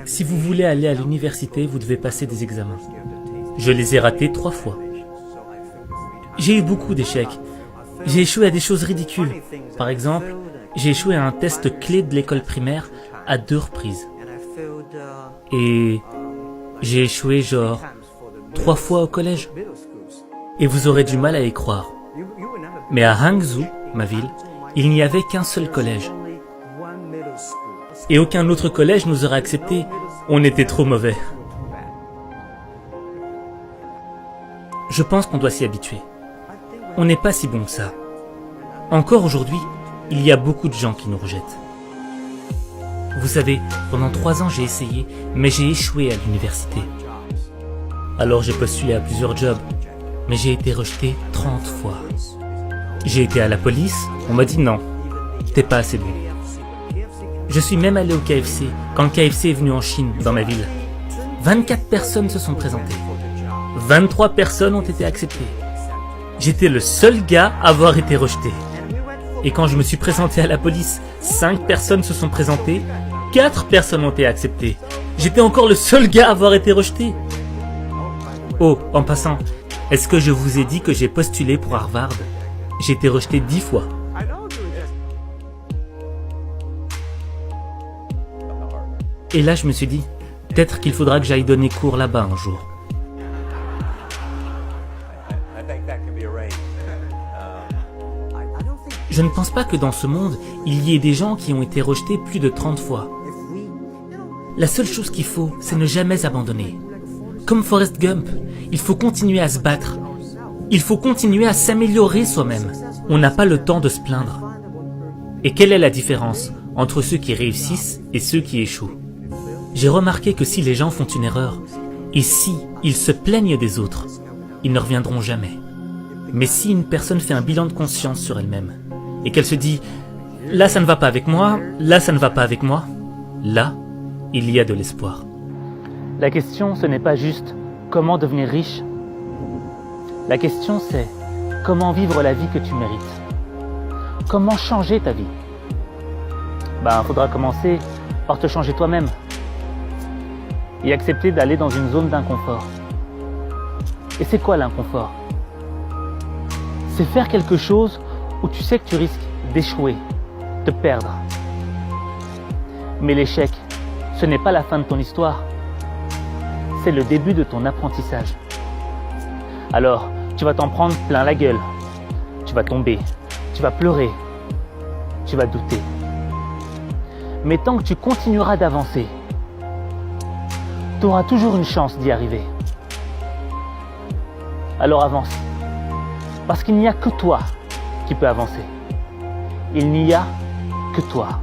Si vous voulez aller à l'université, vous devez passer des examens. Je les ai ratés 3 fois. J'ai eu beaucoup d'échecs. J'ai échoué à des choses ridicules. Par exemple, j'ai échoué à un test clé de l'école primaire à 2 reprises. Et j'ai échoué genre 3 fois au collège. Et vous aurez du mal à y croire. Mais à Hangzhou, ma ville, il n'y avait qu'un seul collège. Et aucun autre collège nous aurait acceptés. On était trop mauvais. Je pense qu'on doit s'y habituer. On n'est pas si bon que ça. Encore aujourd'hui, il y a beaucoup de gens qui nous rejettent. Vous savez, pendant 3 ans j'ai essayé, mais j'ai échoué à l'université. Alors j'ai postulé à plusieurs jobs, mais j'ai été rejeté 30 fois. J'ai été à la police, on m'a dit non, t'es pas assez bon. Je suis même allé au KFC, quand le KFC est venu en Chine, dans ma ville. 24 personnes se sont présentées. 23 personnes ont été acceptées. J'étais le seul gars à avoir été rejeté. Et quand je me suis présenté à la police, 5 personnes se sont présentées, 4 personnes ont été acceptées. J'étais encore le seul gars à avoir été rejeté. Oh, en passant, est-ce que je vous ai dit que j'ai postulé pour Harvard? J'ai été rejeté 10 fois. Et là, je me suis dit, peut-être qu'il faudra que j'aille donner cours là-bas un jour. Je ne pense pas que dans ce monde, il y ait des gens qui ont été rejetés plus de 30 fois. La seule chose qu'il faut, c'est ne jamais abandonner. Comme Forrest Gump, il faut continuer à se battre. Il faut continuer à s'améliorer soi-même. On n'a pas le temps de se plaindre. Et quelle est la différence entre ceux qui réussissent et ceux qui échouent? J'ai remarqué que si les gens font une erreur, et si ils se plaignent des autres, ils ne reviendront jamais. Mais si une personne fait un bilan de conscience sur elle-même, et qu'elle se dit « là ça ne va pas avec moi, là ça ne va pas avec moi », là, il y a de l'espoir. La question, ce n'est pas juste comment devenir riche. La question, c'est comment vivre la vie que tu mérites. Comment changer ta vie? Faudra commencer par te changer toi-même et accepter d'aller dans une zone d'inconfort. Et c'est quoi l'inconfort? C'est faire quelque chose où tu sais que tu risques d'échouer, de perdre. Mais l'échec, ce n'est pas la fin de ton histoire. C'est le début de ton apprentissage. Alors, tu vas t'en prendre plein la gueule. Tu vas tomber, tu vas pleurer, tu vas douter. Mais tant que tu continueras d'avancer, tu auras toujours une chance d'y arriver. Alors avance. Parce qu'il n'y a que toi qui peux avancer. Il n'y a que toi.